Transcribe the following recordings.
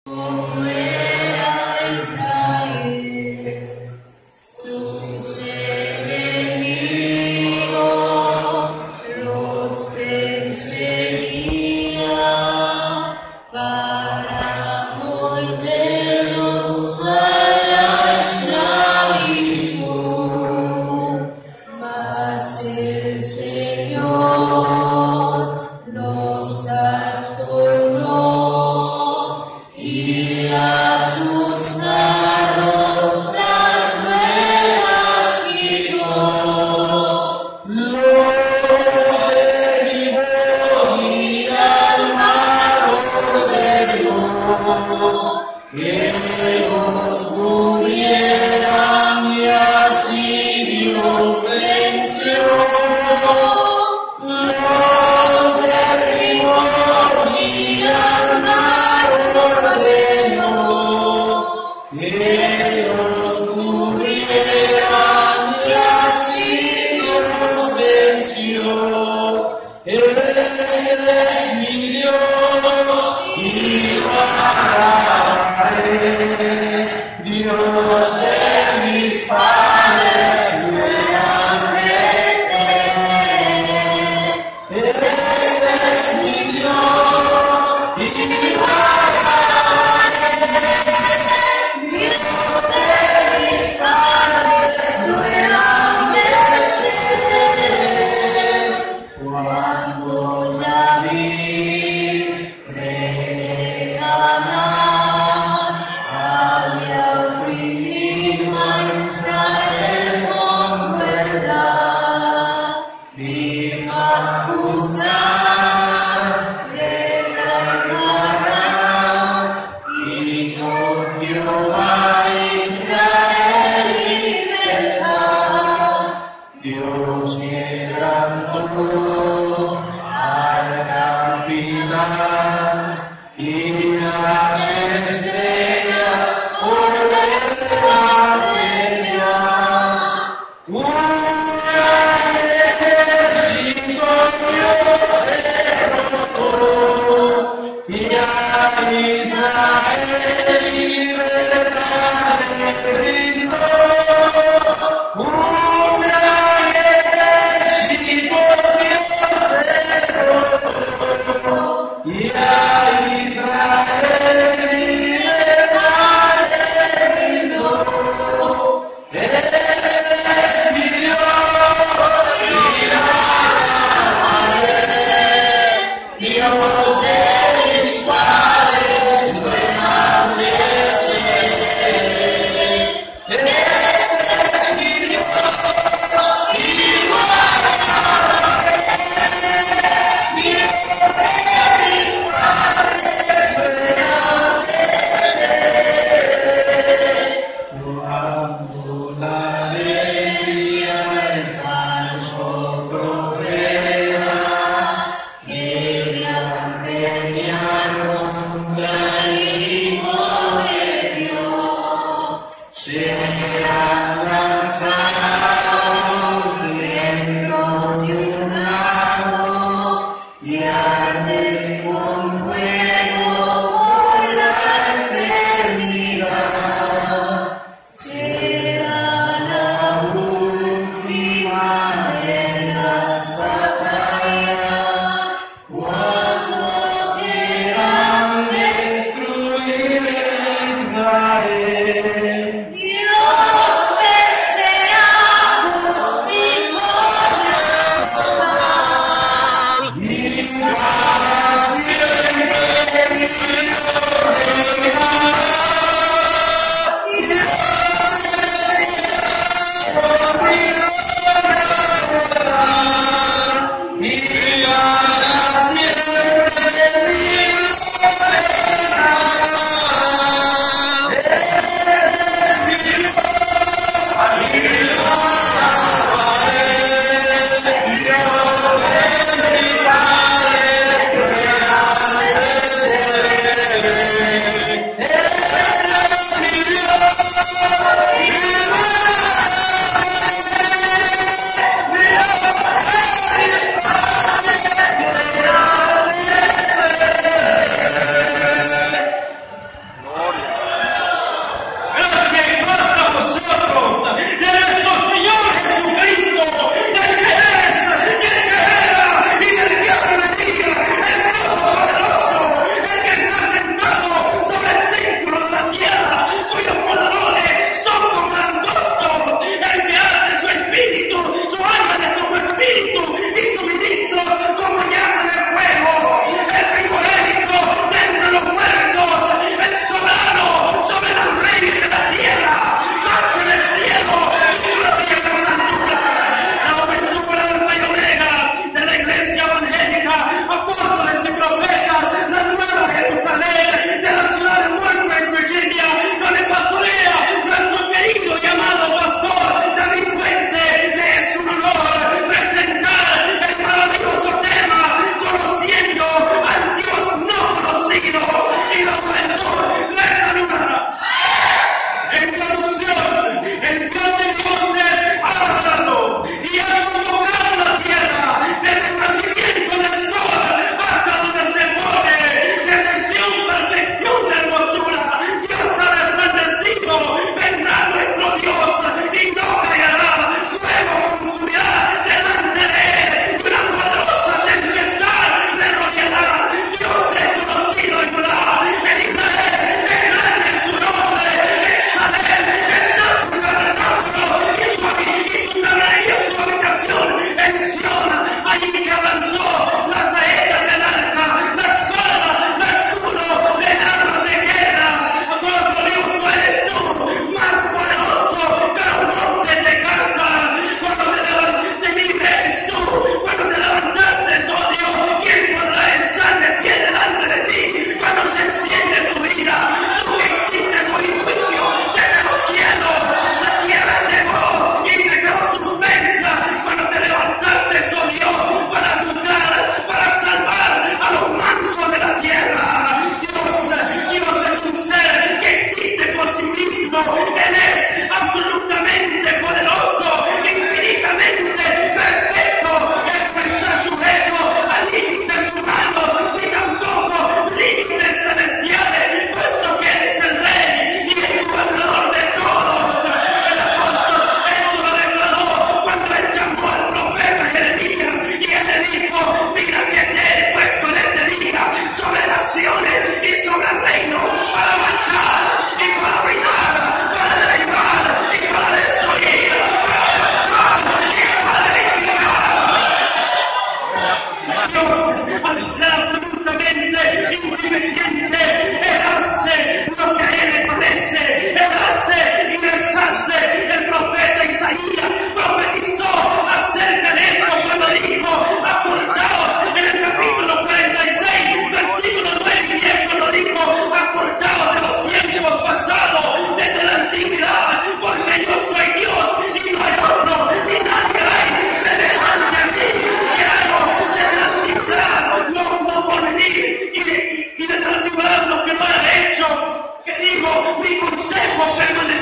Dios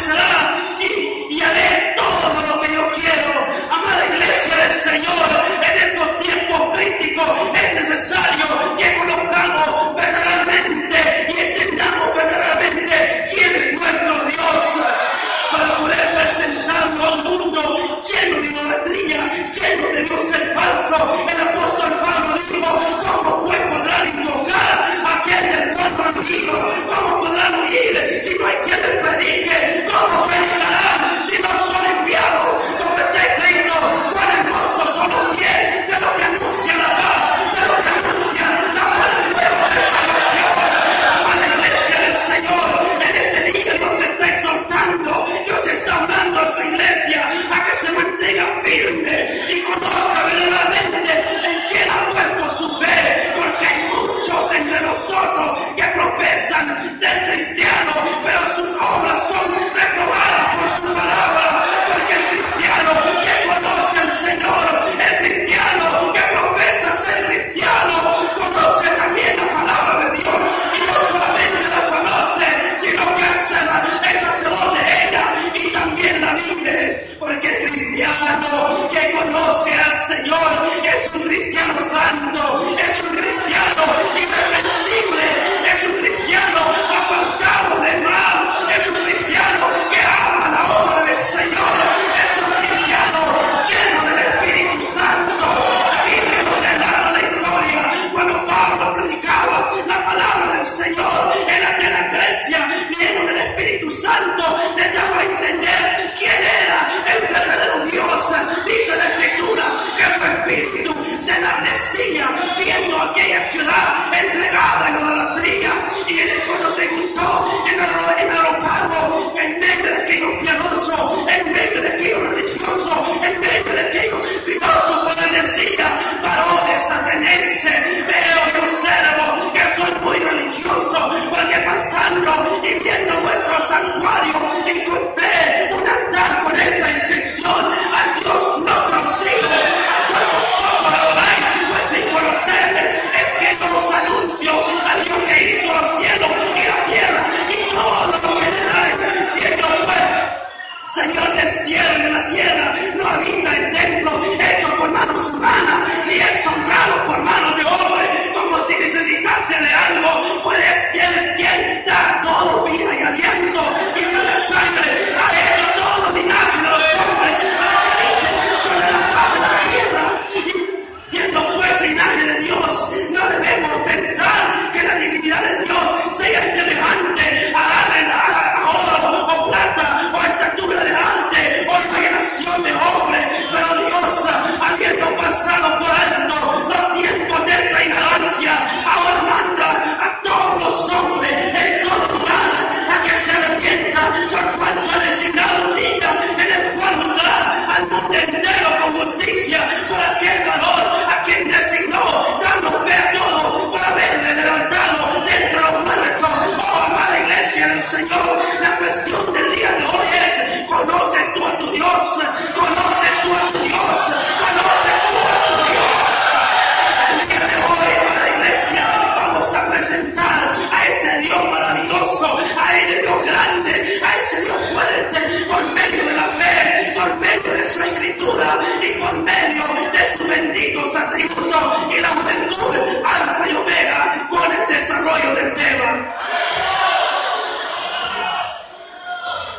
obedecerá y haré todo lo que yo quiero. Amada iglesia del Señor, en estos tiempos críticos es necesario que conozcamos verdaderamente y entendamos verdaderamente quién es nuestro Dios, para poder presentarlo a un mundo lleno de idolatría, lleno de dioses falsos. El apóstol Pablo dijo: ¿cómo pues podrán invocar a aquel del cual no han oído? ¿Cómo podrán oír si no hay quien les predique? ¿Cómo predicarán si no son enviados? Como está escrito: cuán hermosos son los pies de los que anuncian la paz, de los que anuncian la buena nueva de salvación. Amada iglesia del Señor, en este día Dios está exhortando, Dios está hablando a su iglesia a que se mantenga firme y conozca verdaderamente en quién ha puesto su fe, porque hay muchos entre nosotros que profesan ser cristianos, pero sus obras son reprobadas por su palabra. Porque el cristiano que conoce al Señor, el cristiano que profesa ser cristiano, conoce también la palabra de Dios, y no solamente la conoce, sino que es sacerdote de ella y también la vive. Porque el cristiano que conoce al Señor es un cristiano santo, es un cristiano irreprensible, es un cristiano apartado del mal, es un cristiano que ama la obra del Señor, es un cristiano lleno del Espíritu Santo. La Biblia nos relata la historia cuando Pablo predicaba la palabra del Señor en la Grecia, lleno del Espíritu Santo, le daba a entender quién era el verdadero Dios. Dice la Escritura que su espíritu se enardecía viendo aquella ciudad entregada en la idolatría, y él cuando se juntó en el Areópago, en medio de aquellos piadosos, en medio de aquellos religiosos, en medio de aquellos filósofos, les decía: varones atenienses, veo y observo que son muy religiosos, porque pasando y viendo vuestro santuario encontré un altar con esta inscripción: al Dios no conocido, al cual vosotros adoráis, pues sin conocerle es que yo os anuncio al Dios que hizo los cielos y la tierra y todo lo que le da, siendo pues Señor del cielo y de la tierra, no habita en templos hechos por manos humanas, ni es honrado por manos de hombres, como si necesitase de algo, pues quien da todo vida y aliento, y dio la sangre, ha hecho todo linaje de los hombres para que habiten sobre la faz de la tierra. Y siendo pues linaje de Dios, no debemos pensar que la divinidad de Dios sea semejante a oro o plata o estatura de arte o imaginación de hombre, pero Dios, habiendo pasado por alto los tiempos de esta ignorancia, ahora manda a todos los hombres en todo lugar a que se arrepientan, por cuanto ha designado un día en el cual juzgará al mundo entero con justicia por aquel valor a quien designó, dando fe a todos por haberle levantado de entre los muertos. Oh, amada iglesia del Señor, la cuestión del día de hoy es: ¿conoces tú a tu Dios? ¿Conoces tú a tu Dios? ¿Conoces tú a tu Dios? El día de hoy, amada iglesia, vamos a presentar a ese Dios maravilloso, a ese Dios grande, a ese Dios fuerte, por medio de la fe, por medio de su Escritura y por medio de sus benditos atributos, y la juventud, alfa y omega, con el desarrollo del tema.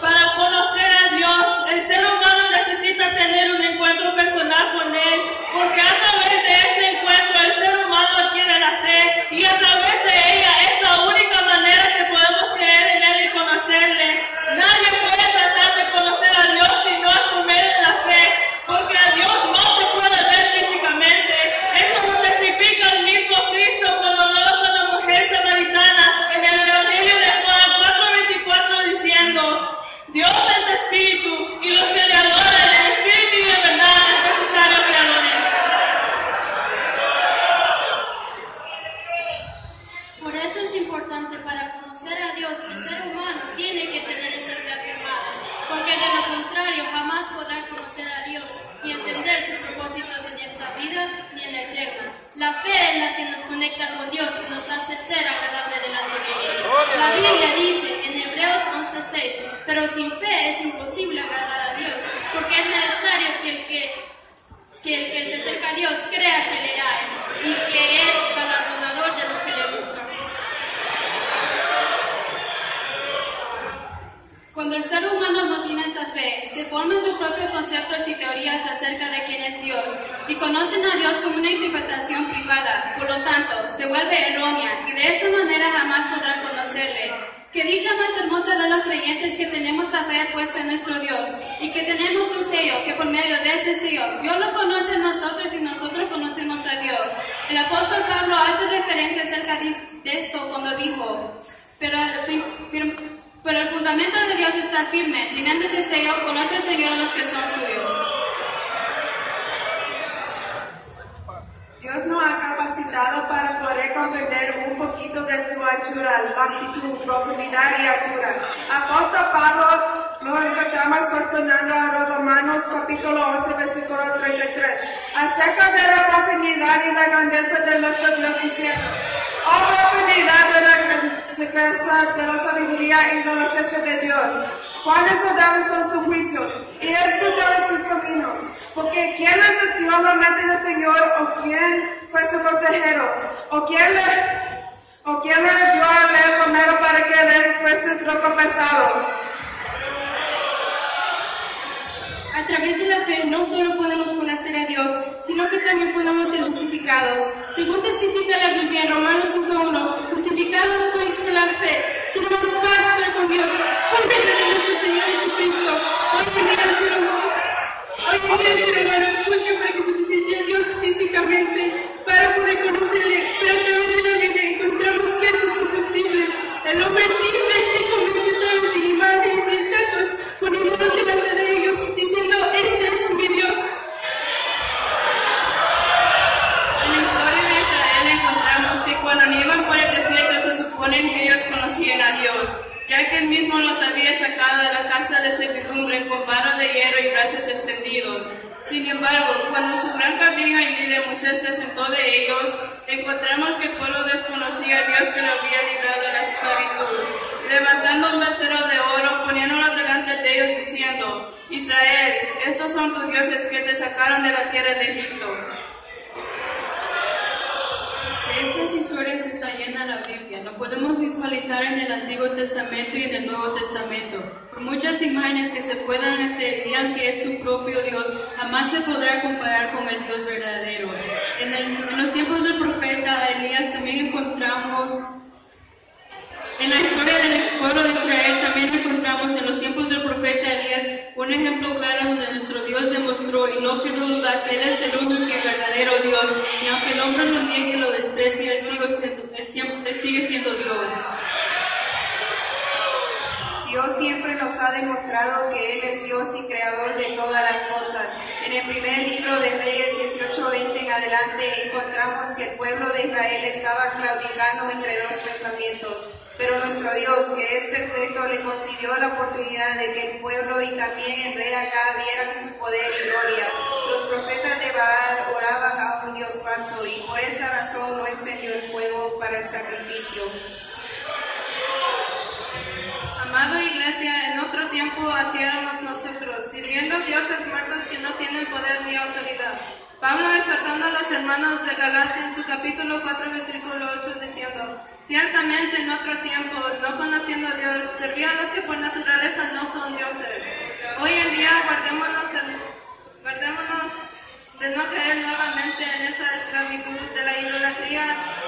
Para conocer a Dios, el ser humano necesita tener un encuentro personal con Él, porque a través de ese encuentro el ser humano adquiere la fe, y a través de ella es la única manera que podemos creer en Él y conocerle. Nadie puede tratar de conocer a Dios si no es por medio de la fe, porque a Dios no se puede ver físicamente. Esto lo testifica el mismo Cristo cuando hablaba con la mujer samaritana en el Evangelio de Juan 4:24, diciendo: Dios es espíritu, y los que le adoran en espíritu y en verdad es necesario que adoren. Por eso es importante, para conocer a Dios, el ser humano tiene que tener esa fe afirmada, porque de lo contrario jamás podrá conocer a Dios y entender sus propósitos en esta vida ni en la eterna. La fe es la que nos conecta con Dios y nos hace ser agradable delante de Él. La Biblia dice en Hebreos 12:6. Pero sin fe es imposible agradar a Dios, porque es necesario que el que se acerca a Dios crea que le hay y que es galardonador de los que le buscan. Cuando el ser humano no tiene esa fe, se forman sus propios conceptos y teorías acerca de quién es Dios y conocen a Dios como una interpretación privada. Por lo tanto, se vuelve errónea y de esa manera jamás podrá conocerle. Qué dicha más hermosa de los creyentes que tenemos la fe puesta en nuestro Dios y que tenemos un sello que por medio de ese sello Dios lo conoce a nosotros y nosotros conocemos a Dios. El apóstol Pablo hace referencia acerca de esto cuando dijo, pero el fundamento de Dios está firme, teniendo este sello, conoce al Señor a los que son suyos. Dios nos ha capacitado para poder comprender un poquito de su anchura, longitud, profundidad y altura. Apóstol Pablo lo encontramos cuestionando a los Romanos capítulo 11, versículo 33, acerca de la profundidad y la grandeza de nuestro Dios, diciendo, oh profundidad de la grandeza, de la sabiduría y de la ciencia de Dios. Cuán insondables son sus juicios y escrutables sus caminos. Porque ¿quién entendió la mente del Señor? ¿O quién fue su consejero? ¿O quién le dio a leer primero para que le fuese recompensado? A través de la fe no solo podemos conocer a Dios, sino que también podemos ser justificados. Según testifica la Biblia en Romanos 5:1, justificados pues por la fe, tenemos paz para con Dios, por medio de nuestro Señor Jesucristo. Hoy en día el ser humano busca para que se presente a Dios físicamente, para poder conocerle, pero a través de la Biblia encontramos que esto es imposible. El hombre simple se convence a través de imágenes y estatuas, poniéndolos delante de ellos, diciendo, este es mi Dios. En la historia de Israel encontramos que cuando iban por el desierto se supone que ellos conocían a Dios, ya que Él mismo los había sacado de la casa de servidumbre con vara de hierro y brazos extendidos. Sin embargo, cuando su gran cabello y líder Moisés se sentó de ellos, encontramos que el pueblo desconocía a Dios que lo había librado de la esclavitud, levantando un becerro de oro, poniéndolo delante de ellos, diciendo, Israel, estos son tus dioses que te sacaron de la tierra de Egipto. De estas historias está llena la Biblia. Lo podemos visualizar en el Antiguo Testamento y en el Nuevo Testamento. Por muchas imágenes que se puedan hacer, digan que es su propio Dios, jamás se podrá comparar con el Dios verdadero. En los tiempos del profeta Elías también encontramos, en la historia del pueblo de Israel también encontramos en los tiempos del profeta Elías un ejemplo claro donde nuestro Dios demostró y no quedó duda que Él es el único y verdadero Dios, y aunque el hombre lo niegue y lo desprecie, Él sigue siendo Dios. Dios siempre nos ha demostrado que Él es Dios y creador de todas las cosas. En el primer libro de Reyes 18:20 en adelante encontramos que el pueblo de Israel estaba claudicando entre dos pensamientos. Pero nuestro Dios, que es perfecto, le concedió la oportunidad de que el pueblo y también el rey Acab vieran su poder y gloria. Los profetas de Baal oraban a un Dios falso y por esa razón no encendió el fuego para el sacrificio. Amado Iglesia, en otro tiempo así éramos nosotros, sirviendo dioses muertos que no tienen poder ni autoridad. Pablo exhortando a los hermanos de Galacia en su capítulo 4, versículo 8, diciendo, ciertamente en otro tiempo, no conociendo a Dios, servían a los que por naturaleza no son dioses. Hoy en día guardémonos de no caer nuevamente en esa esclavitud de la idolatría,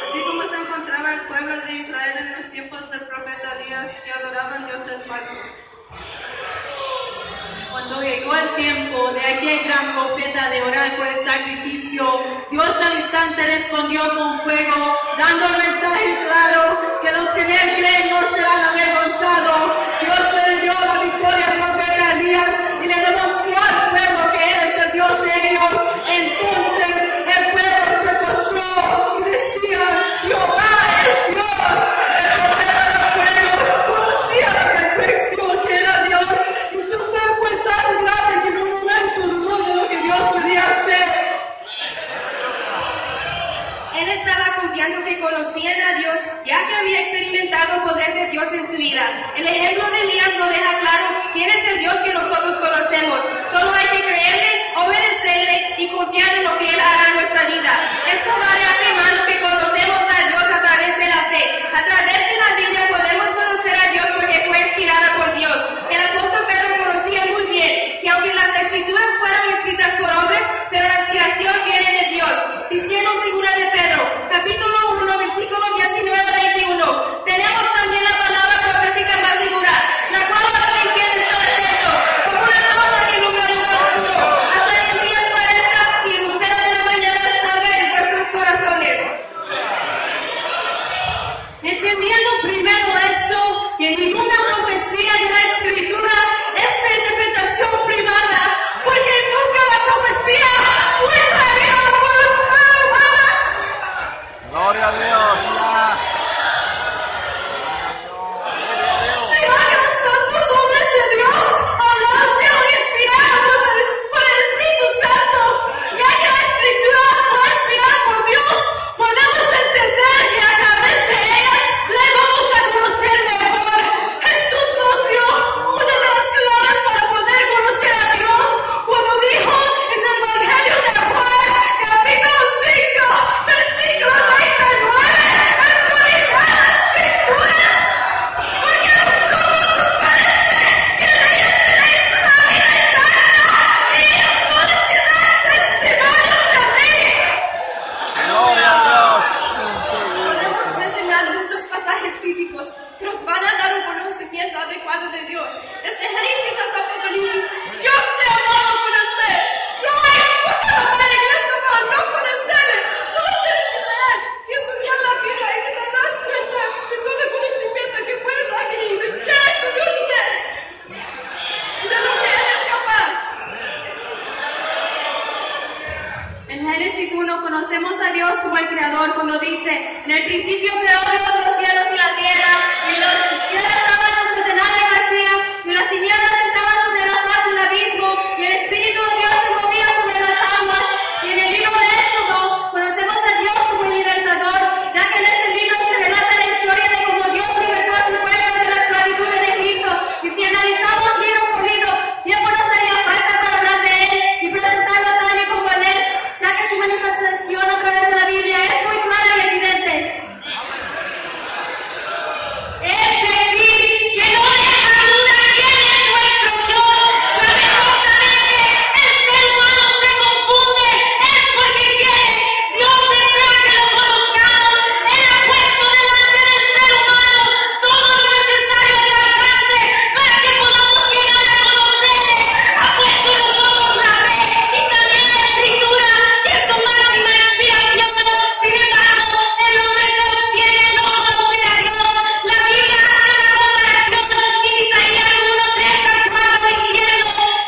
así como se encontraba el pueblo de Israel en los tiempos del profeta Elías, que adoraban dioses falsos. Cuando llegó el tiempo de aquel gran profeta de orar por el sacrificio, Dios al instante respondió con fuego, dando el mensaje claro que los que en Él creen no serán avergonzados. Dios le dio la victoria al profeta Elías y le demostró al pueblo que Él es el Dios de ellos. Entonces el pueblo se postró y decía, Jehová es Dios. El profeta del pueblo conocía la perfección que era Dios y su fe fue tan grande que en un momento dudó de lo que Dios podía hacer. Él estaba confiando que conocían a Dios, ya que había experimentado el poder de Dios en su vida. El ejemplo de Elías nos deja claro quién es el Dios que nosotros conocemos. Solo hay que creerle, obedecerle y confiar en lo que Él hará en nuestra vida. Esto va reafirmando que conocemos a Dios a través de la fe. A través de la Biblia podemos conocer a Dios porque fue inspirada por Dios. El apóstol Pedro conocía muy bien que aunque las escrituras fueron escritas por hombres, pero la inspiración viene de Dios. Diciendo en segunda de Pedro, capítulo 1, versículo 19 a 21, tenemos también la palabra profética más segura, la cual hace que quien está atento, como una sombra que nubla el lugar oscuro, hasta que el día esclarezca y el lucero de la mañana salga en vuestros corazones. Entendiendo primero esto, que ninguna profecía de la Escritura es de interpretación privada, porque nunca la profecía fue traída por la mano humana. Gloria a Dios. Sino que los santos hombres de Dios hablaron siendo inspirados por el Espíritu Santo, ya que la Escritura fue inspirada por Dios, podemos entender que a través de ella le vamos a conocer mejor. Jesús nos dio una de las claves para poder conocer a Dios cuando dijo en el Evangelio de Juan, capítulo 5, versículo 39, escudriñad las Escrituras, porque a vosotros os parece que en ellas tenéis la vida eterna, y ellas son las que dan testimonio de mí. Gloria a Dios. Podemos mencionar muchos pasajes bíblicos que nos van a dar un conocimiento adecuado de Dios. Desde Génesis hasta Apocalipsis, Dios te ha dado a conocer. No hay excusa para la iglesia para no conocerle. Solo tienes que leer y estudiar la Biblia y te darás cuenta de todo el conocimiento que puedes adquirir de quién es tu Dios y de lo que Él es capaz. En Génesis 1 conocemos a Dios como el Creador cuando dice, en el principio creó Dios los cielos y la tierra, y los cielos estaban desordenadas y vacías, y las tinieblas estaban sobre la faz del abismo, y el Espíritu de Dios se movía sobre las aguas. Y en el libro de Éxodo conocemos a Dios como el libertador, ya que en este libro se relata la historia de cómo Dios libertó a su pueblo de la esclavitud en Egipto. Y si analizamos libro por libro, tiempo nos daría falta para hablar de Él y presentarlo tal y como Él es, ya que su manifestación a través de la Biblia es muy clara y evidente. Es decir, que no deja duda quién es nuestro Dios. Lamentablemente, el ser humano se confunde, es porque quiere. Dios desea que lo conozcamos. Él ha puesto delante del ser humano todo lo necesario al alcance para que podamos llegar a conocerle. Ha puesto en nosotros la fe y también la Escritura, que es su máxima inspiración. Sin embargo, el hombre se obstiene en no conocer a Dios. La Biblia hace una comparación en Isaías 1:3 al 4 diciendo,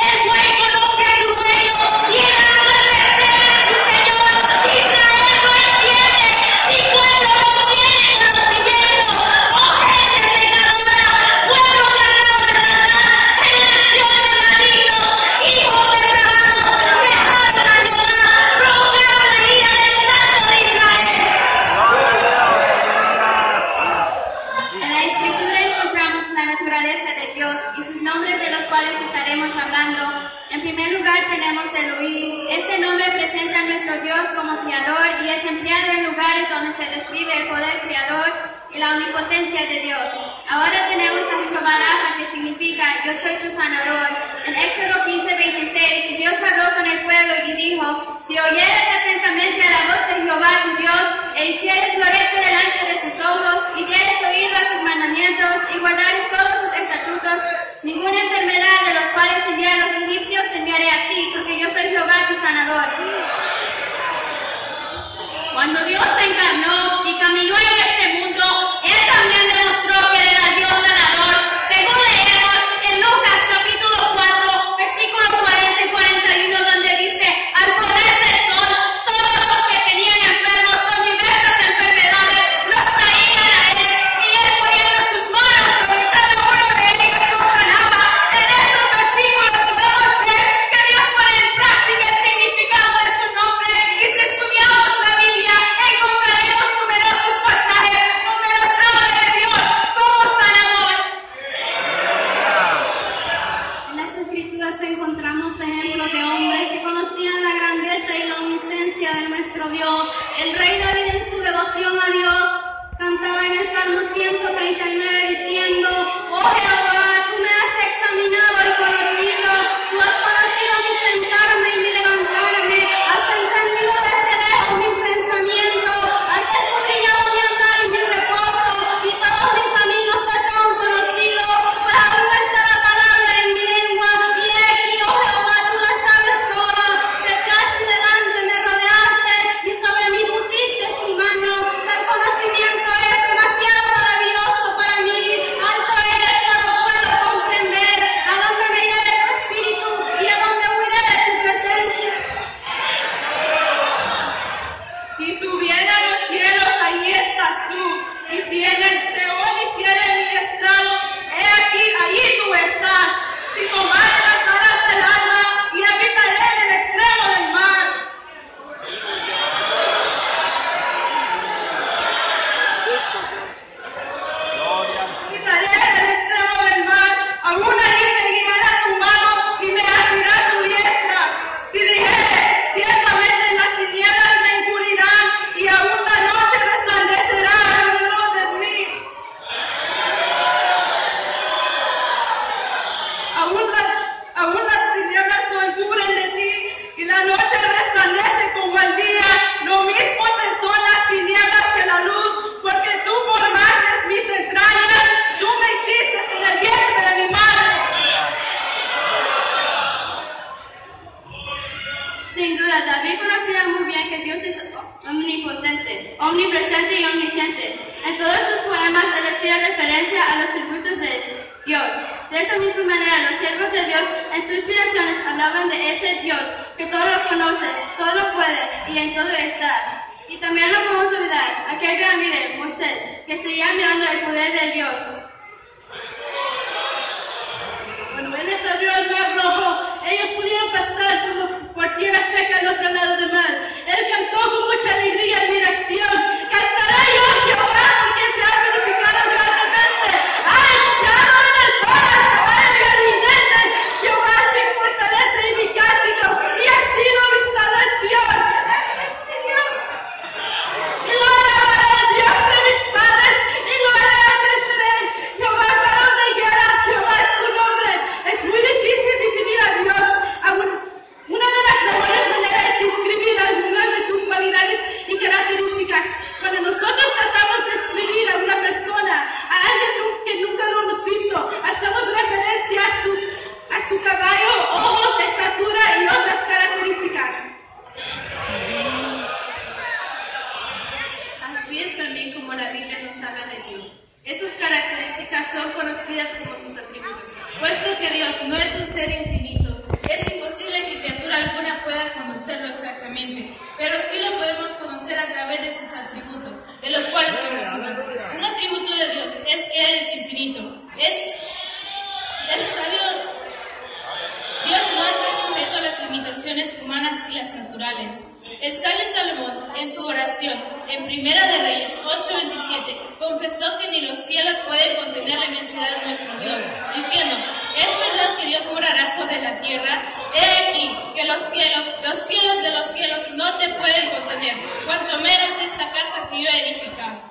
el buey conoce a su dueño y el asno el percebe de su señor. Israel no entiende, y cuando no tiene conocimiento, oh gente pecadora, pueblo cargado de maldad, generación de malignos, hijos depravados, dejaron a Jehová, provocaron la ira del Santo de Israel. En la Escritura encontramos la naturaleza de Dios y sus nombres de los cuales estaremos hablando. En primer lugar tenemos Elohim. Ese nombre presenta a nuestro Dios como creador y es empleado en lugares donde se describe el poder creador y la omnipotencia de Dios. Ahora tenemos a Jehová Rafa, que significa yo soy tu sanador. En Éxodo 15:26, Dios habló con el pueblo y dijo, si oyeres atentamente a la voz de Jehová tu Dios, e hicieres lo recto delante de sus ojos, y dieres oído a sus mandamientos, y guardares todos sus estatutos, ninguna enfermedad de los cuales envié a los egipcios te enviaré a ti, porque yo soy Jehová tu sanador. Cuando Dios se encarnó y caminó en este mundo, Él también demostró que Él era Dios sanador. Según leemos en Lucas capítulo 4, versículo 40 y 41, donde dice, al ponerse el sol, todos los que tenían enfermos con diversas enfermedades los traían a Él, y Él poniendo sus manos sobre cada uno de ellos los sanaba. En estos versículos podemos ver que Dios pone en práctica el significado de su nombre, y si estudiamos la Biblia encontraremos numerosos pasajes Oh Jehová, tú me has examinado y conocido, tú has conocido mi sentarme y mi levantarme, has entendido desde lejos mis pensamientos, has escudriñado mi andar y mi reposo, y todos mis caminos te son conocidos, pues aún no está la palabra en mi lengua, y he aquí, oh Jehová, tú la sabes toda, detrás y delante me rodeaste, y sobre mí pusiste tu mano, tal conocimiento es demasiado maravilloso para mí, alto es, no lo puedo comprender, a dónde me iré de tu espíritu, y a dónde huiré de tu presencia. Si subiera a los cielos, ahí estás tú. Y si en el Seol hiciera mi estrado, he aquí, allí tú estás. Si tomare las alas del alma y habitaré en el extremo del mar. Habitaré en el extremo del mar. Aún ahí me guiará tu mano y me asirá tu diestra. Si dijere, ciertamente en las tinieblas me encubrirán y aún la noche resplandecerá alrededor de mí. Aún las tinieblas no encubren de ti y la noche resplandece como el día. Lo mismo te son las tinieblas que la luz, porque tú formaste mis entrañas, tú me hiciste en el vientre de mi madre. Sin duda, David conocía muy bien que Dios es omnipotente, omnipresente y omnisciente. En todos sus poemas él hacía referencia a los tributos de Dios. De esa misma manera, los siervos de Dios en sus inspiraciones hablaban de ese Dios que todo lo conoce, todo lo puede y en todo está. Y también no podemos olvidar aquel gran líder, Moisés, que seguía mirando el poder de Dios. Cuando él les abrió el mar rojo, ellos pudieron pasar por tierra seca al otro lado del mar. Él cantó con mucha alegría y admiración. Cantaré yo a Jehová porque se ha glorificado grandemente. Ha echado en el mar, caballo y al jinete. Jehová es mi fortaleza y mi cántico y ha sido mi salvación. Existe Dios. Y lo alabaré al Dios de mis padres y lo agradeceré. Jehová es varón de guerra, Jehová es su nombre. Es muy difícil definir a Dios. Una de las mejores maneras es describir algunas de sus cualidades y características. Cuando nosotros tratamos de describir a una persona, a alguien que nunca lo hemos visto, hacemos referencia a su caballo, ojos, estatura y otras características. Así es también como la Biblia nos habla de Dios. Esas características son conocidas como sus atributos. Puesto que Dios no es un ser infinito, es imposible que criatura alguna pueda conocerlo exactamente, pero sí lo podemos conocer a través de sus atributos, de los cuales conocemos. Un atributo de Dios es que Él es infinito, es sabio. Dios no está sujeto a las limitaciones humanas y las naturales. El sabio Salomón, en su oración, en Primera de Reyes 8:27, confesó que ni los cielos pueden contener la inmensidad de nuestro Dios, diciendo, ¿es verdad que Dios morará sobre la tierra? He aquí que los cielos de los cielos no te pueden contener, cuanto menos esta casa que yo he edificado.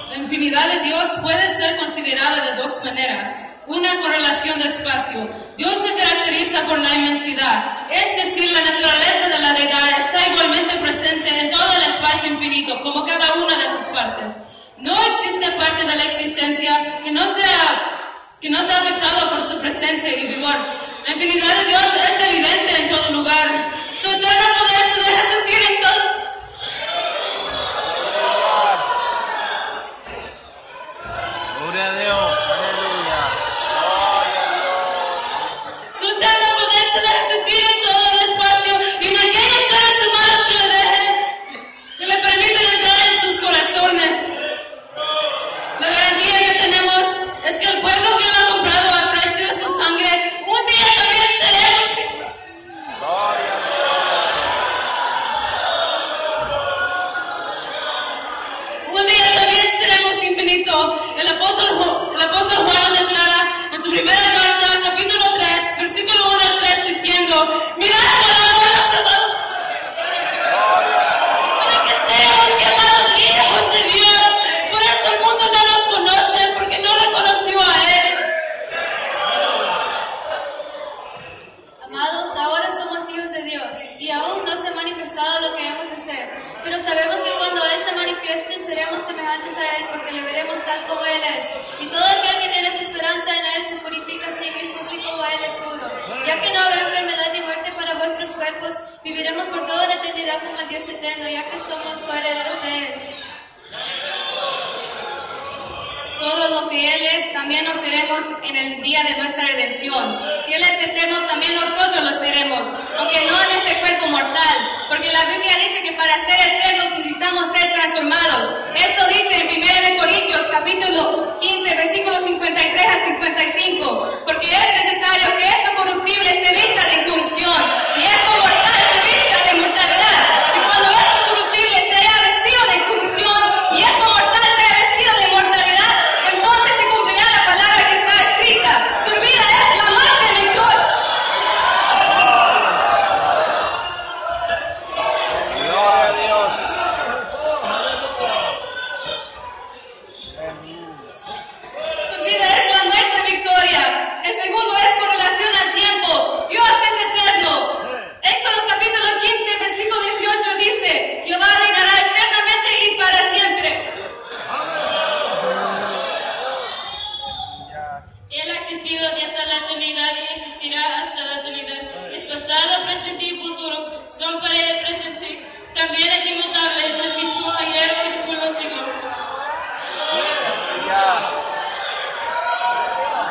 La infinidad de Dios puede ser considerada de dos maneras. Una correlación de espacio. Dios se caracteriza por la inmensidad, es decir, la naturaleza de la deidad está igualmente presente en todo el espacio infinito, como cada una de sus partes. No existe parte de la existencia que no sea afectada por su presencia y vigor. La infinidad de Dios es evidente en todo lugar. Su eterno poder se deja sentir en todo. Gloria a Dios. Aleluya. Su eterno poder se deja sentir en todo el espacio y en aquellos seres humanos que le permiten entrar en sus corazones. La garantía que tenemos es que el pueblo que lo ha comprado a precio de su sangre, un día también seremos. Gloria a Un día también seremos infinito. El apóstol tal como Él es. Y todo aquel que tiene esa esperanza en Él se purifica a sí mismo, así como Él es puro. Ya que no habrá enfermedad ni muerte para vuestros cuerpos, viviremos por toda la eternidad con el Dios eterno, ya que somos coherederos de Él. Todos los fieles también nos seremos en el día de nuestra redención. Si Él es eterno, también nosotros lo seremos, aunque no en este cuerpo mortal, porque la Biblia dice que para ser eternos necesitamos ser transformados. Esto dice en 1 Corintios capítulo 15, versículos 53 a 55, porque es necesario que esto corruptible se vista de incorrupción y esto mortal se vista de mortalidad. Y cuando esto corruptible sea vestido de incorrupción y esto mortal sea vestido de mortalidad, entonces se cumplirá la palabra que está escrita: su vida es la muerte victoriosa. Gloria a Dios. Su vida es la muerte victoria. El segundo es con relación al tiempo. Dios es eterno. Éxodo capítulo 15, versículo 18 dice: Jehová reinará eternamente y para siempre. Él ha existido desde la eternidad y existirá hasta la eternidad. El pasado, presente y futuro son para el presente. También es inmutable, es el mismo ayer y por los siglos.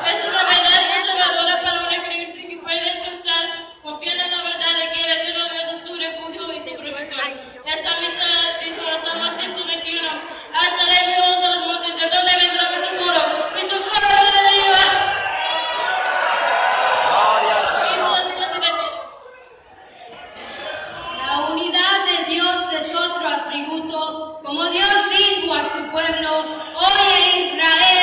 Es una verdad conservadora para una creyente que puede descansar, confiando en la verdad de que el eterno Dios es su refugio y su protector. Esta amistad dijo en Salmo 121: alzaré mi voz a los montes, ¿de dónde vendrá mi socorro? Mi socorro viene de Jehová. La unidad de Dios es otro atributo. Como Dios dijo a su pueblo: oye Israel,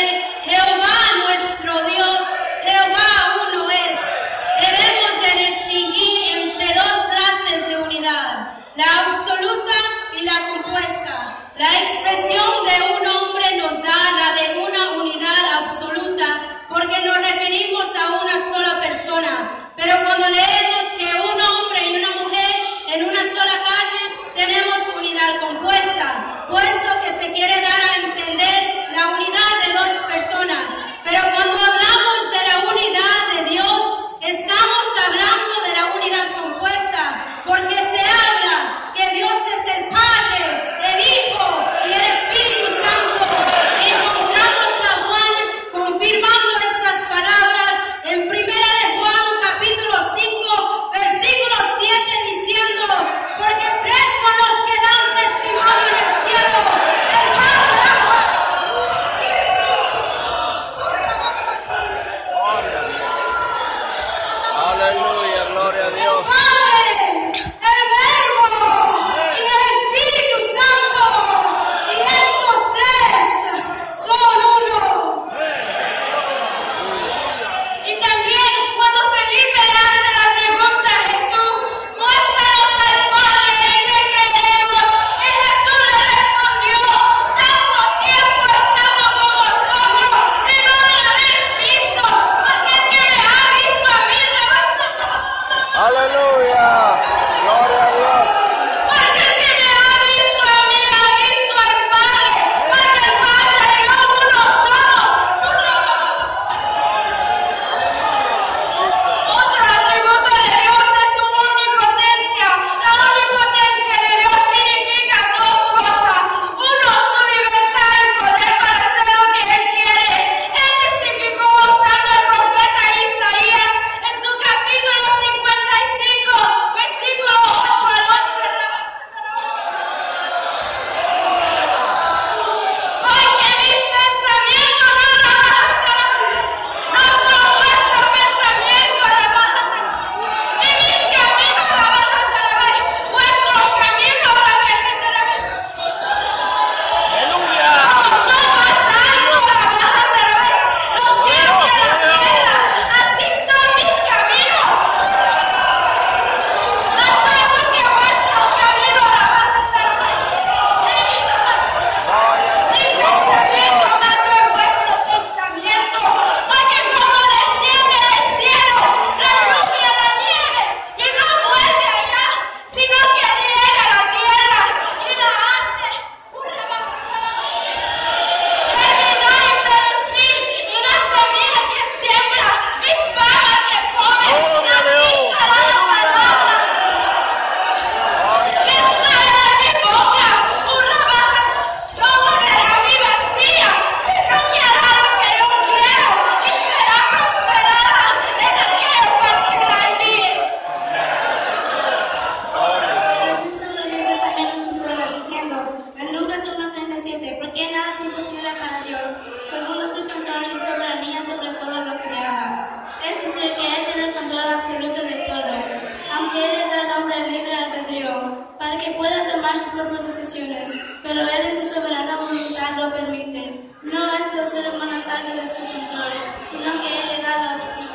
propias decisiones, pero Él en su soberana voluntad lo permite. No es que el ser humano salga de su control, sino que Él le da la opción.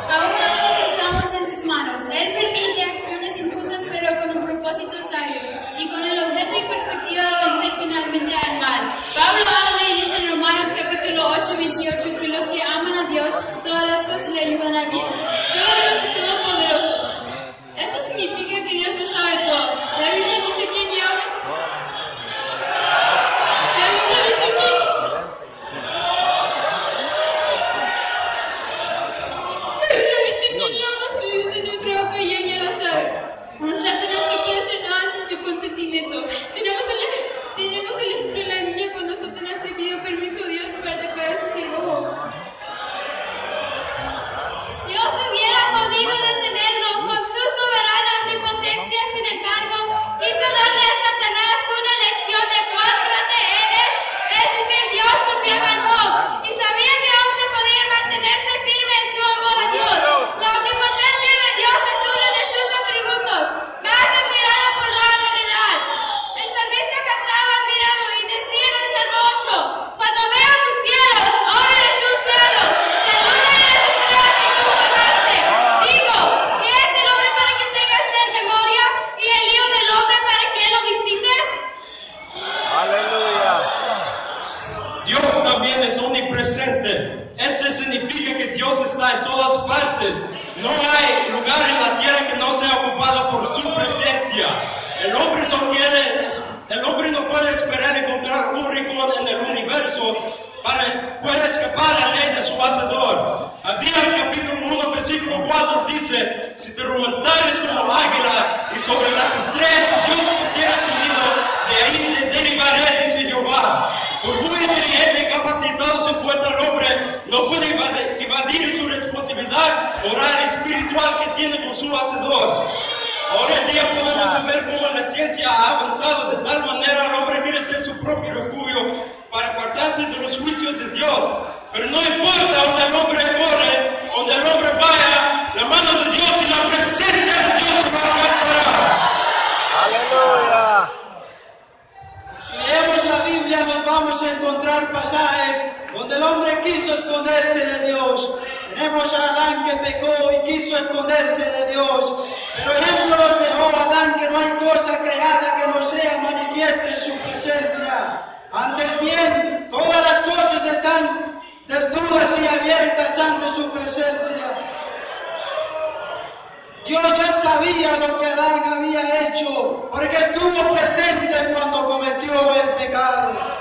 Aún a los que estamos en sus manos, Él permite acciones injustas pero con un propósito sabio y con el objeto y perspectiva de vencer finalmente al mal. Pablo habla y dice en Romanos capítulo 8:28 que los que aman a Dios, todas las cosas le ayudan a bien. Solo Dios es todopoderoso. Esto significa que Dios lo sabe todo. La Biblia dice que ni aún Satanás que puede hacer nada sin su consentimiento. Tenemos el ejemplo en la Biblia cuando Satanás le pidió permiso a Dios para atacar a su siervo Job. Dios hubiera podido detenerlo con su soberana omnipotencia, sin embargo, hizo darle a Satanás una lección de cuán grande Él es decir, Dios confiaba en Job y sabía que aún se podía mantenerse firme en su amor a Dios. La omnipotencia de Dios es uno de sus atributos, más admirado por la humanidad. El salmista cantaba admirado y decía en el Salmo 8, cuando veo tus cielos, obra de tus dedos, la luna y las estrellas que tú formaste. Digo, ¿qué es el hombre para que tengas de memoria y el hijo del hombre para que lo visites? Aleluya. Dios también es omnipresente. Esto significa que Dios está en todas partes. No hay lugar en la tierra que no sea ocupado por su presencia. El hombre no puede esperar encontrar un rincón en el universo para poder escapar a la ley de su hacedor. Abdías capítulo 1 versículo 4 dice: si te remontares como águila y sobre las estrellas Dios pusiera su nido, de ahí te derivaré, dice Jehová. Por muy inteligente y capacitado se encuentra el hombre, no puede evadir su responsabilidad moral y espiritual que tiene con su hacedor. Ahora en día podemos ver cómo la ciencia ha avanzado de tal manera el hombre quiere ser su propio refugio para apartarse de los juicios de Dios. Pero no importa donde el hombre corre, donde el hombre vaya, la mano de Dios y la presencia de Dios se alcanzará. Aleluya. Si leemos la Biblia nos vamos a encontrar pasajes donde el hombre quiso esconderse de Dios. Tenemos a Adán que pecó y quiso esconderse de Dios. Pero ejemplo nos dejó Adán que no hay cosa creada que no sea manifiesta en su presencia. Antes bien, todas las cosas están desnudas y abiertas ante su presencia. Dios ya sabía lo que Adán había hecho, porque estuvo presente cuando cometió el pecado.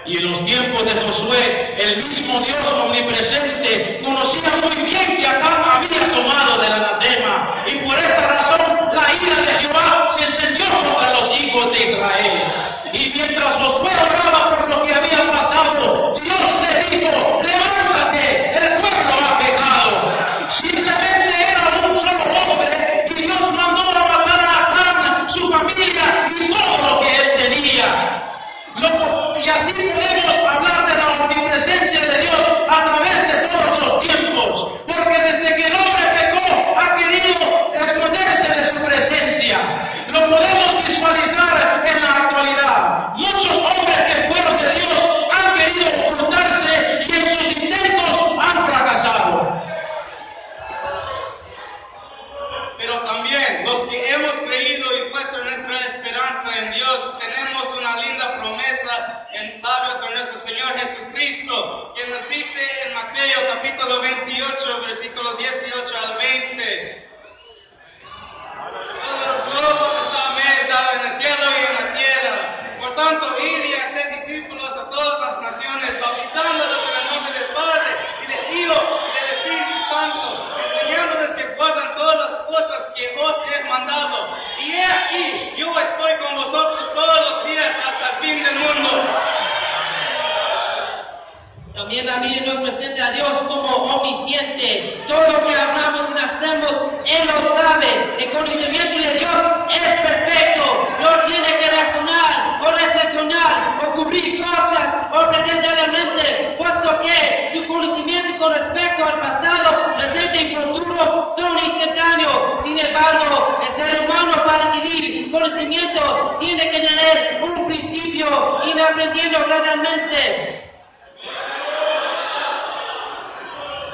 Y en los tiempos de Josué, el mismo Dios omnipresente conocía muy bien que Acán había tomado del anatema, y por esa razón la ira de Jehová se encendió contra los hijos de Israel. Y mientras Josué oraba por lo que había pasado, Dios le dijo: levántate, el pueblo ha pecado. Simplemente era un solo hombre y Dios mandó a matar a Acán, su familia y todo lo que él tenía. Y así podemos hablar de la omnipresencia de Dios a través de todos los tiempos, porque desde que el hombre pecó ha querido esconderse de su presencia. Lo podemos visualizar en la actualidad. Muchos hombres que fueron de Dios han querido ocultarse y en sus intentos han fracasado. Pero también los que hemos creído y puesto nuestra esperanza en Dios, tenemos una linda promesa en labios de nuestro Señor Jesucristo, que nos dice en Mateo capítulo 28, versículo 18 al 20. Todo está dado en el cielo y en la tierra. Por tanto, id y haced discípulos a todas las naciones, bautizándolos en el nombre del Padre y del Hijo y del Espíritu Santo, enseñándoles que guardan todas las cosas que os he mandado. Y he aquí, yo estoy con vosotros todos los días hasta el fin del mundo. También a mí nos presenta a Dios como omnisciente. Todo lo que hablamos y hacemos, Él lo sabe. El conocimiento de Dios es perfecto. No tiene que razonar o reflexionar o cubrir cosas o pretendidamente, puesto que su conocimiento con respecto al pasado, presente y futuro son instantáneos. conocimiento tiene que tener un principio y ir aprendiendo gradualmente.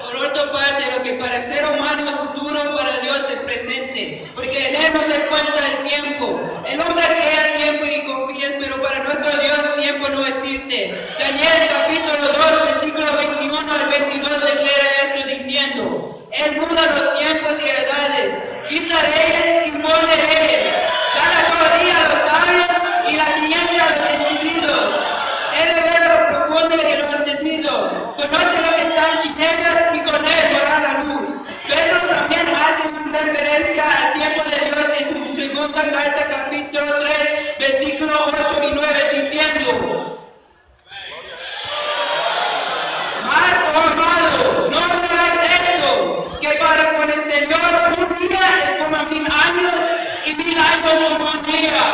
Por otra parte, lo que para el ser humano es futuro, para Dios es presente, porque en Él no se cuenta el tiempo. El hombre crea tiempo y confía, pero para nuestro Dios el tiempo no existe. Daniel capítulo 2, versículo 21 al 22 declara esto diciendo: Él muda los tiempos y edades, quita reyes y pone reyes, da la sabiduría a los sabios y la ciencia a los entendidos. Él revela lo profundo de los entendidos, conoce lo que está en tinieblas y con él verá la luz. Pedro también hace una referencia al tiempo de Dios en su segunda carta, capítulo 3, versículos 8 y 9, diciendo: Mas, oh amado, no olvides esto, que para con el Señor un día es como 1000 años y 1000 años como un día.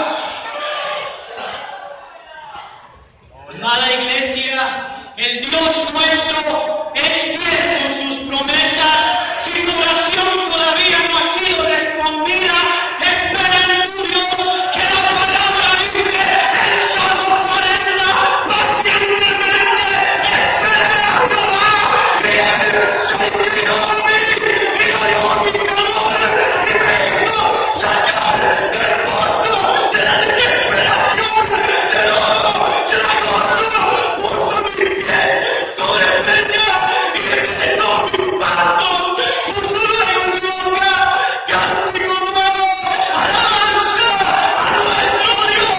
Amada iglesia, el Dios nuestro es fiel con sus promesas. Si tu oración todavía no ha sido respondida, espera en tu Dios, que la palabra dice en Salmo 40, pacientemente esperé a Jehová, y Él se inclinó a mí, y oyó mi clamor, y me hizo sacar del pozo de la desesperación, del lodo cenagoso, puso mi pie sobre peña, y enderezó mis pasos, puso luego en mi boca cántico nuevo, alabanza a nuestro Dios.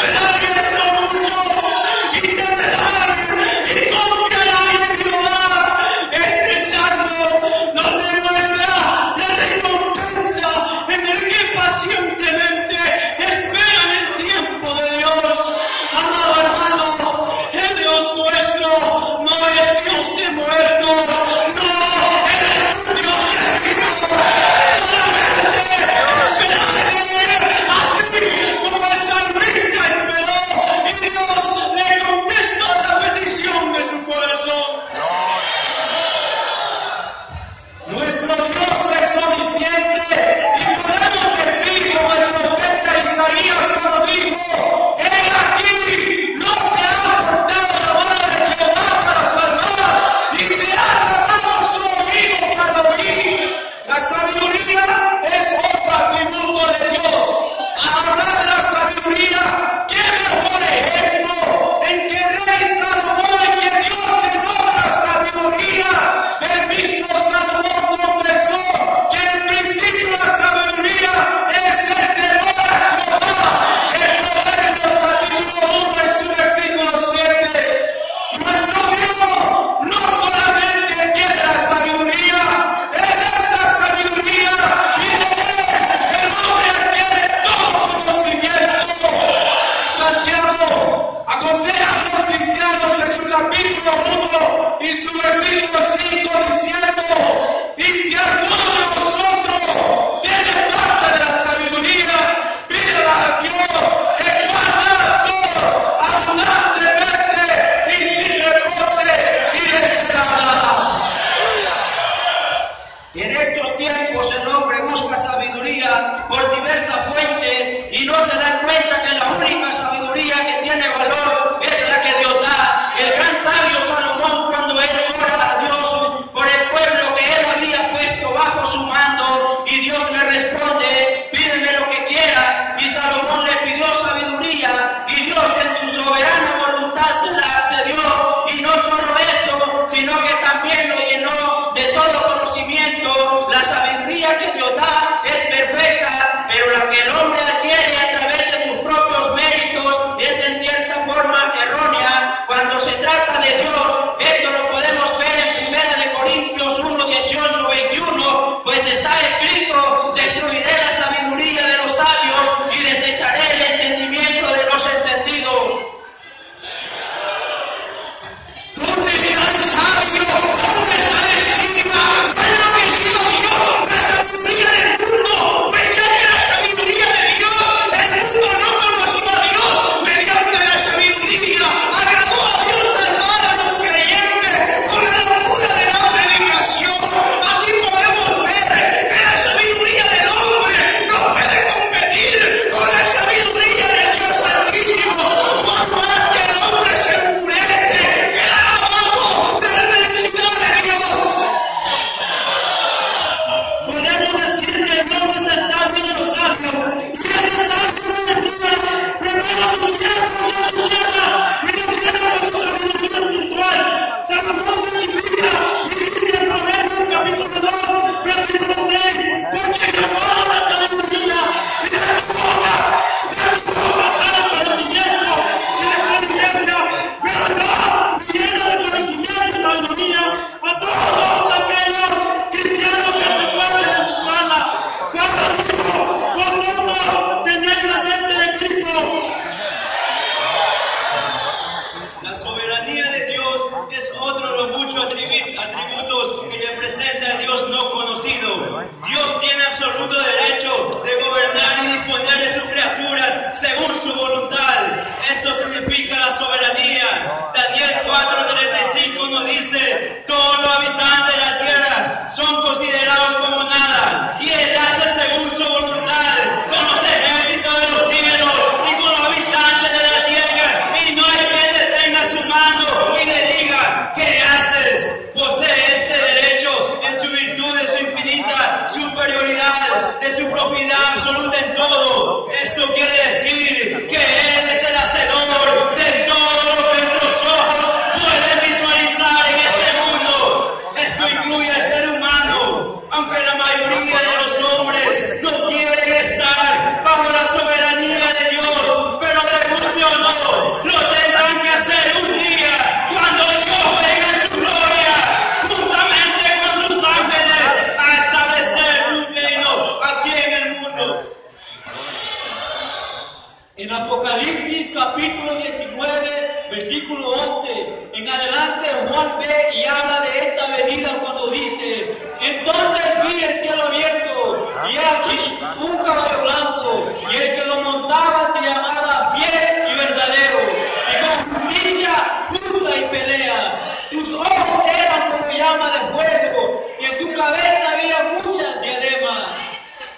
Verán esto muchos, y temerán, y confiarán en Jehová. Este salmo nos demuestra la recompensa en el que pacientemente esperan el tiempo de Dios. Amado hermano, el Dios nuestro no es Dios de muertos, no, Él es un Dios de vivos. Solamente espera en Él, así como el salmista esperó, y Dios le contestó la petición de su corazón. Nuestro Dios es omnisciente, y podemos decir como el profeta Isaías cuando dijo: He aquí, no se ha cortado la mano de Jehová para salvar, ni se ha tratado su oído para oír. La sabiduría es otro atributo de Dios. A hablar de la sabiduría, ¿qué mejor ejemplo en que Rey Salomón, en que Dios llenó la sabiduría? El mismo Salomón confesó que en principio la sabiduría es el temor a Jehová. En Proverbios capítulo 1 en su versículo 7. Nuestro Dios no solamente tiene la sabiduría, Él es la sabiduría, y de Él el hombre adquiere todo conocimiento. Santiago aconseja a los cristianos en su capítulo 1 y su versículo 5 diciendo: Y si alguno de vosotros tiene parte de la sabiduría, pídala a Dios, el cual da a todos abundantemente y sin reproche, y le será dada. En estos tiempos el hombre busca sabiduría por diversas fuentes y no se da cuenta que la única sabiduría que tiene valor es la que Dios da. El gran sabio Salomón, cuando él ora a Dios Apocalipsis capítulo 19, versículo 11. En adelante Juan ve y habla de esta venida cuando dice: entonces vi el cielo abierto y he aquí un caballo blanco, y el que lo montaba se llamaba Fiel y Verdadero, y con justicia juzga y pelea. Sus ojos eran como llama de fuego, y en su cabeza había muchas diademas.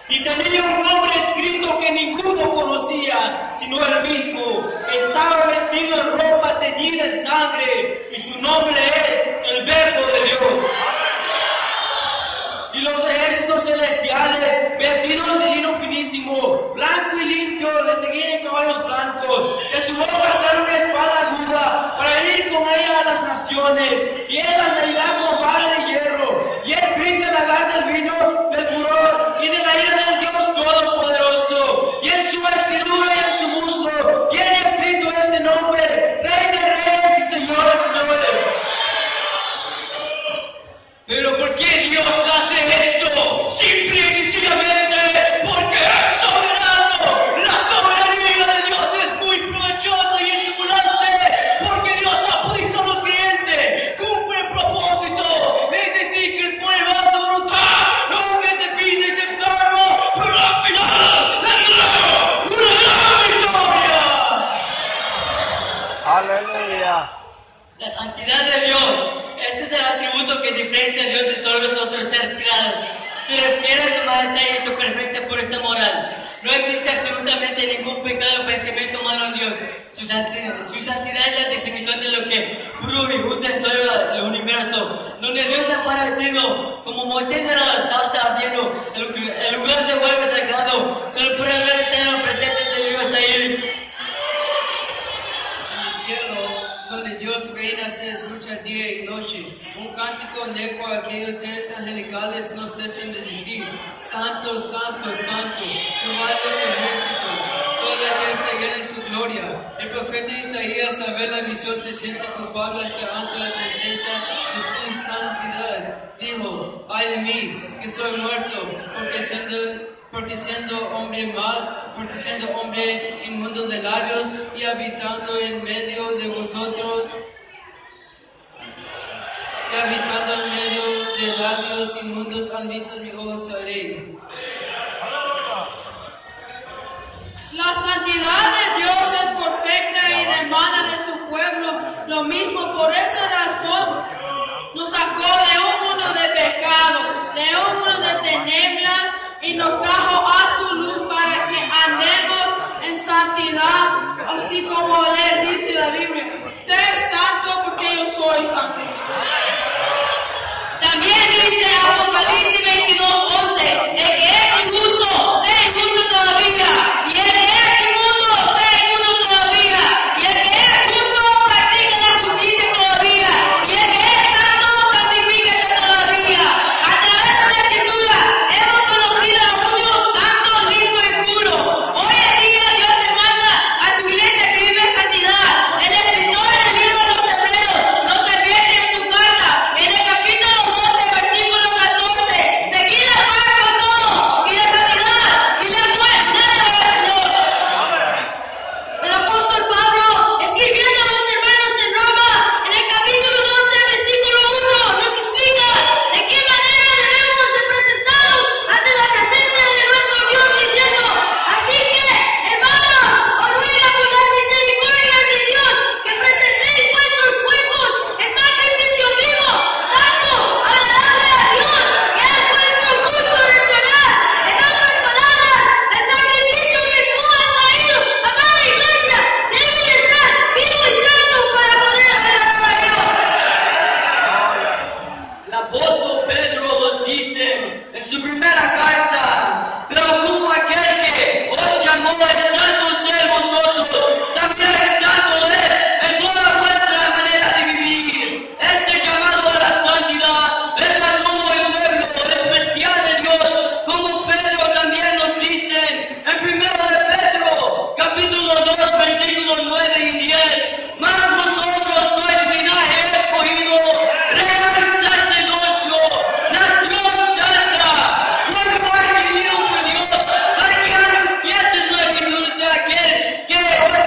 Y tenía un nombre escrito que ninguno conocía, sino él mismo. Estaba vestido en ropa teñida en sangre, y su nombre es el Verbo de Dios. Y los ejércitos celestiales, vestidos de lino finísimo, blanco y limpio, le seguían en caballos blancos. De su boca sale una espada aguda para herir con ella a las naciones, y él las herirá con vara de hierro. Y él pisa el lagar del vino del furor y de la ira del Dios Todopoderoso. Y en su vestidura y en su muslo tiene escrito este nombre: Rey de Reyes y Señor de Señores. Pero ¿por qué Dios hace esto? Simple y sencillamente porque es soberano. La soberanía de Dios es muy provechosa y estimulante, porque Dios aplica a los creyentes, cumple el propósito, es decir, que les pone bajo su voluntad, no que es difícil aceptarlo, pero al final tendrá una gran victoria. Aleluya. La santidad de Dios, ese es el atributo que diferencia a Dios de todos los otros seres creados. Se refiere a su majestad y a su perfecta pureza moral. No existe absolutamente ningún pecado o pensamiento malo en Dios. Su santidad es la definición de lo que puro y justo en todo el universo. Donde Dios ha aparecido, como Moisés era la zarza ardiendo, el lugar se vuelve sagrado. Solo por haber estado en la presencia de Dios ahí. En el cielo, donde Dios reina, se escucha día y noche. Un cántico en el cual aquellos seres angelicales no cesan de decir: Santo, Santo, Santo, Jehová de los ejércitos. Toda la tierra está llena de su gloria. El profeta Isaías, al ver la visión, se siente culpable hasta ante la presencia de su santidad. Dijo: ay de mí, que soy muerto, porque siendo hombre inmundo de labios y habitando en medio de vosotros, labios inmundos, al mismo mi ojos haré. La santidad de Dios es perfecta y demanda de su pueblo lo mismo. Por esa razón nos sacó de un mundo de pecado, de un mundo de tinieblas, y nos trajo a su luz para que andemos en santidad, así como le dice la Biblia: ser santo porque yo soy santo. También dice Apocalipsis 22:11: el que es injusto, sea injusto todavía, y el que es inmundo, sea inmundo todavía, y el que es justo, practique la justicia todavía, y el que es santo, santifíquese todavía. A través de la Escritura hemos conocido a un Dios santo, limpio y puro. Hoy en día Dios demanda a su iglesia que vive en santidad. El escritor del libro de los Hebreos nos advierte en su carta, en el capítulo 12, versículo 14: seguid la paz con todo y la santidad, sin la cual nada verá el Señor. El apóstol Pablo, escribiendo a los hermanos en Roma, en el capítulo 12, versículo 1, nos explica de qué manera debemos de presentarnos ante la presencia de nuestro Dios, diciendo: así que, hermanos, os ruego por las misericordias de Dios que presentéis vuestros cuerpos en sacrificio vivo, santo, agradable a Dios, que es vuestro culto racional. En otras palabras, el sacrificio que tú has traído, amada iglesia, debe de estar vivo y santo para poder agradar a Dios. El apóstol Pedro nos dice en su primera carta: pero como aquel que os llamó es santo ser vosotros, también santo es en toda vuestra manera de vivir. Este llamado a la santidad es a todo el pueblo especial de Dios, como Pedro también nos dice en 1 de Pedro, capítulo 2, versículos 9 y 10: mas vosotros sois linaje escogido, real sacerdocio, nación santa, pueblo adquirido por Dios, para que anunciases las virtudes de aquel que os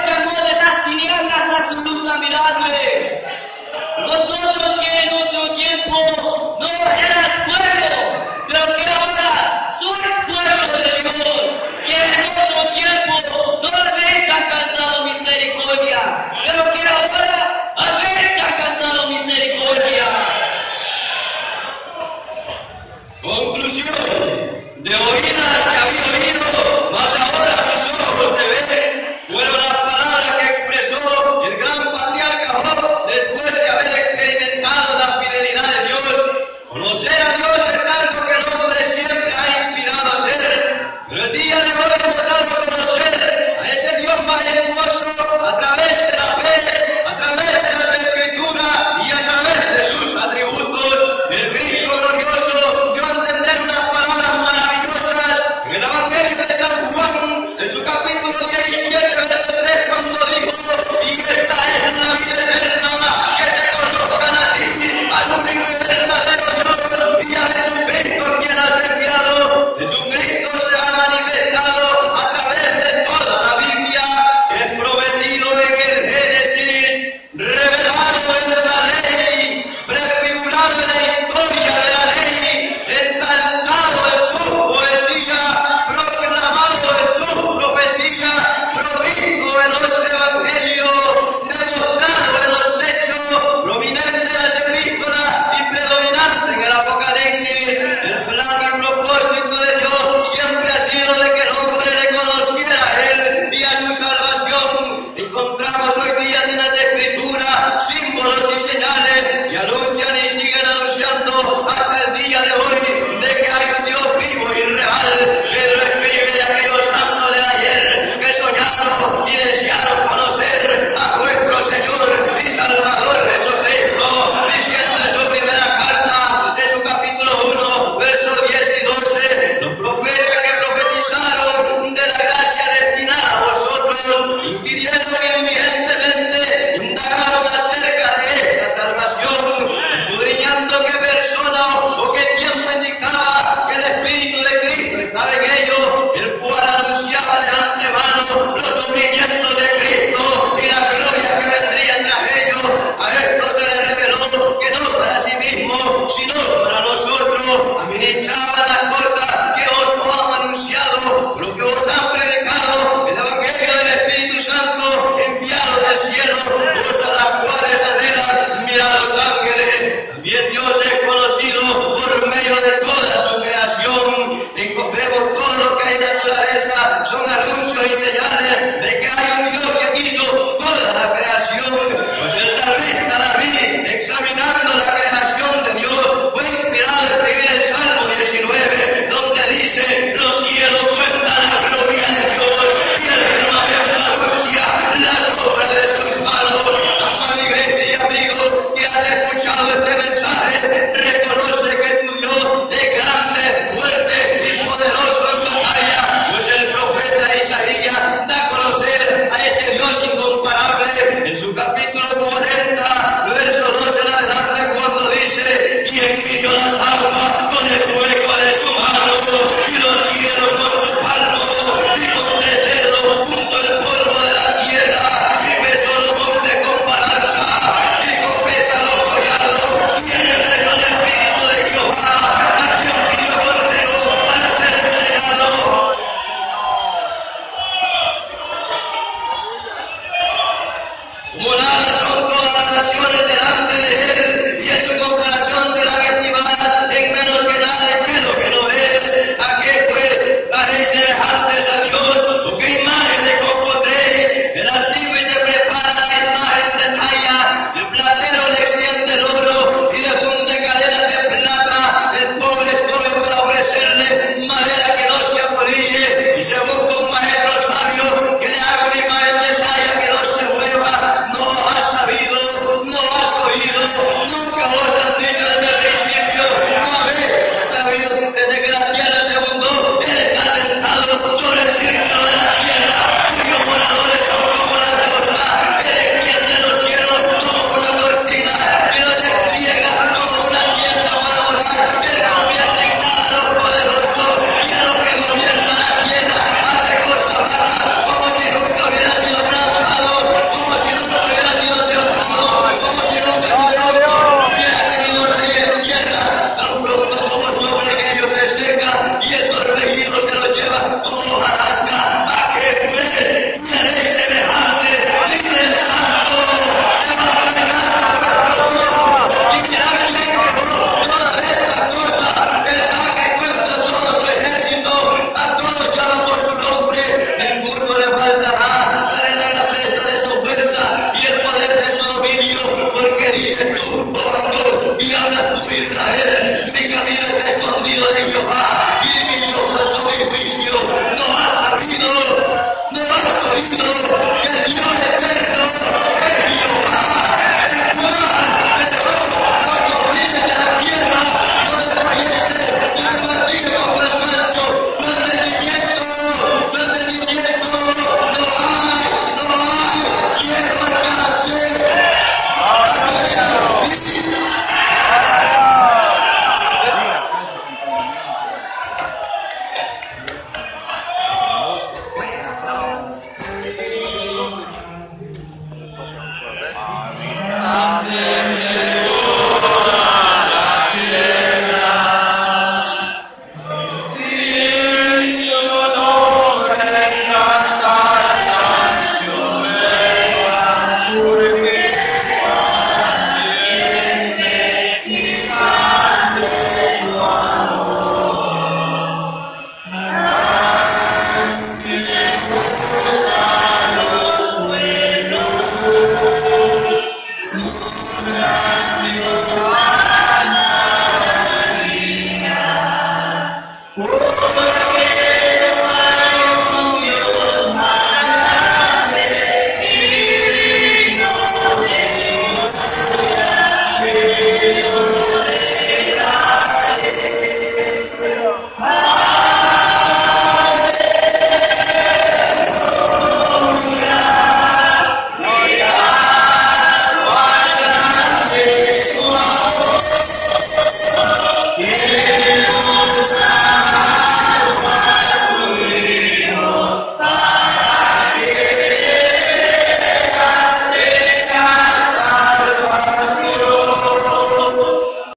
Morada son todas las naciones delante de él.